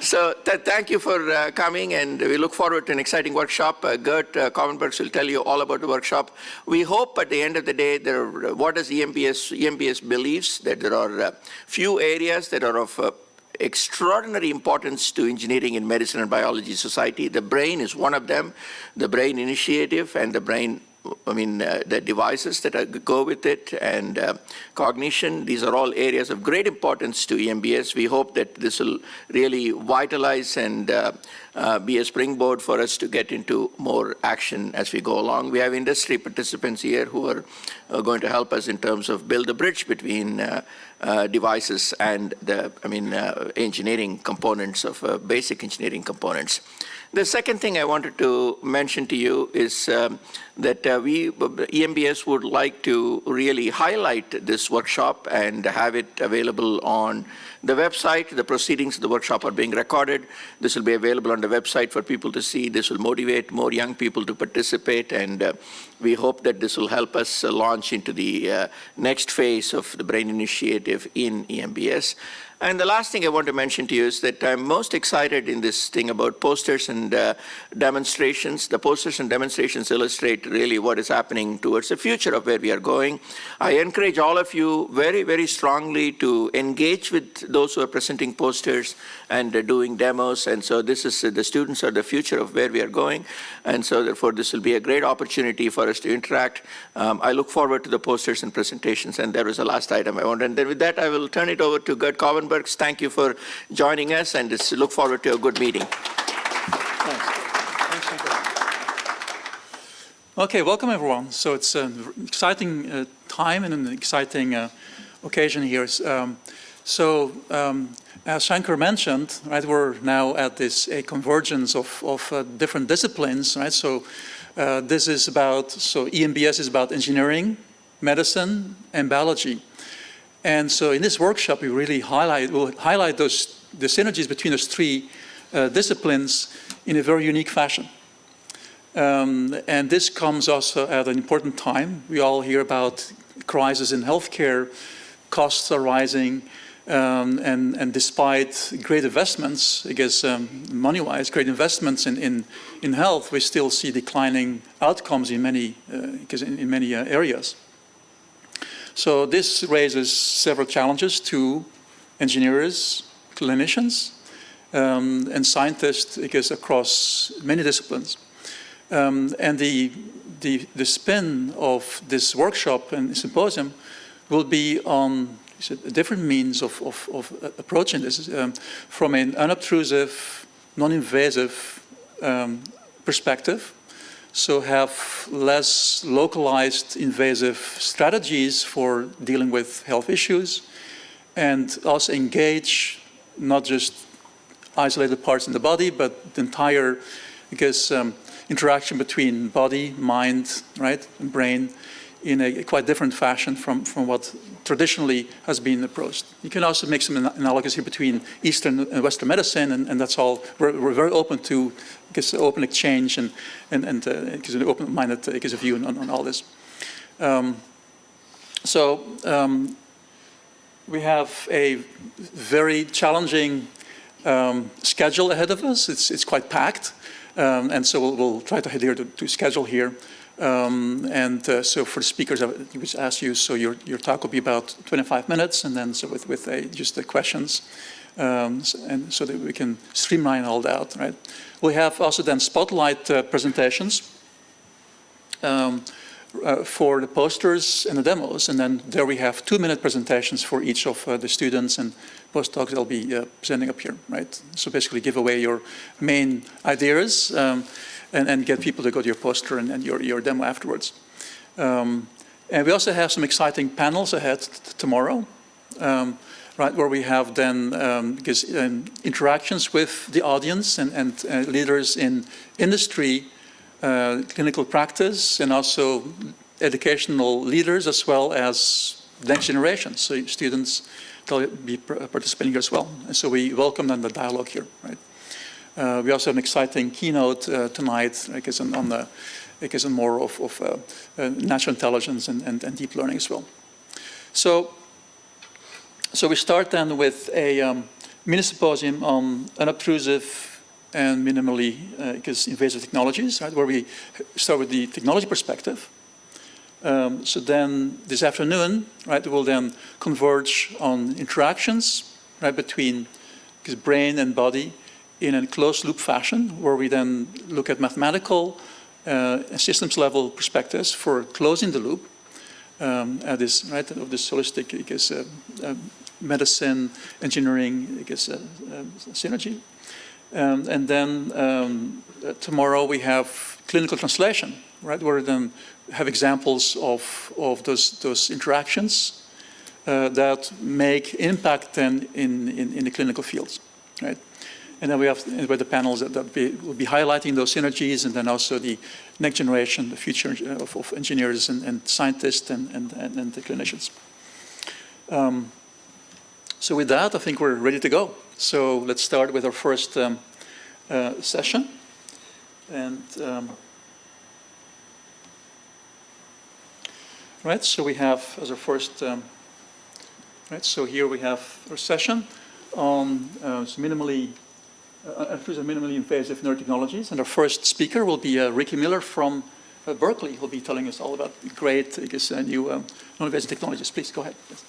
So thank you for coming, and we look forward to an exciting workshop. Gert Cauwenberghs will tell you all about the workshop. We hope at the end of the day, what does EMBS believes, that there are few areas that are of extraordinary importance to engineering in medicine and biology society. The brain is one of them, the brain initiative and the brain, the devices that go with it, and cognition. These are all areas of great importance to EMBS. We hope that this will really vitalize and be a springboard for us to get into more action as we go along. We have industry participants here who are going to help us in terms of build a bridge between devices and the engineering components of basic engineering components. The second thing I wanted to mention to you is that EMBS would like to really highlight this workshop and have it available on the website. The proceedings of the workshop are being recorded. This will be available on the website for people to see. This will motivate more young people to participate, and we hope that this will help us launch into the next phase of the Brain Initiative in EMBS. And the last thing I want to mention to you is that I'm most excited in this thing about posters and demonstrations. The posters and demonstrations illustrate really what is happening towards the future of where we are going. I encourage all of you very, very strongly to engage with those who are presenting posters and doing demos. And so this is, the students are the future of where we are going. And so therefore this will be a great opportunity for us to interact. I look forward to the posters and presentations. And there was the last item I wanted. And then with that, I will turn it over to Gert Cauwenberghs. Thank you for joining us, and look forward to a good meeting. Thanks. Okay, welcome everyone. So it's an exciting time and an exciting occasion here. As Shankar mentioned, right, we're now at a convergence of different disciplines, right? So EMBS is about engineering, medicine, and biology. And so in this workshop, we'll highlight the synergies between those three disciplines in a very unique fashion. And this comes also at an important time. We all hear about crisis in healthcare, costs are rising, and despite great investments, I guess money-wise, great investments in health, we still see declining outcomes in many areas. So this raises several challenges to engineers, clinicians, and scientists, I guess, across many disciplines. And the spin of this workshop and symposium will be on different means of approaching this from an unobtrusive, non-invasive perspective. So have less localized invasive strategies for dealing with health issues, and also engage not just isolated parts in the body, but the entire, I guess, interaction between body, mind, right, and brain in a quite different fashion from what traditionally has been approached. You can also make some analogies here between Eastern and Western medicine, and that's all. We're very open to, I guess, open exchange and an open-minded view on all this. We have a very challenging schedule ahead of us. It's quite packed, and so we'll try to adhere to schedule here. So for the speakers, I would ask you, so your talk will be about 25 minutes, and then so with just the questions, and so that we can streamline all that, right? We have also then spotlight presentations for the posters and the demos, and then there we have 2-minute presentations for each of the students and postdocs that'll be presenting up here, right? So basically give away your main ideas, and get people to go to your poster and your demo afterwards. And we also have some exciting panels ahead tomorrow, right, where we have then interactions with the audience and leaders in industry, clinical practice, and also educational leaders, as well as the next generation. So students will be participating here as well. And so we welcome them the dialogue here, right? We also have an exciting keynote tonight, I guess, on more of natural intelligence and deep learning as well. So we start then with a mini symposium on unobtrusive and minimally invasive technologies, right, where we start with the technology perspective. So then this afternoon, right, we'll then converge on interactions, right, between brain and body in a closed loop fashion, where we then look at mathematical systems level perspectives for closing the loop at this, right, of this holistic, medicine, engineering, synergy. And then tomorrow we have clinical translation, right, where we then have examples of those interactions that make impact then in the clinical fields, right? And then we have the panels that will be highlighting those synergies, and then also the next generation, the future of engineers and scientists and the clinicians. So with that, I think we're ready to go. So let's start with our first session. And right, so we have as our first, right, so here we have our session on minimally invasive neurotechnologies. And our first speaker will be Ricky Miller from Berkeley. He'll be telling us all about the great, new non-invasive technologies. Please go ahead. Yes.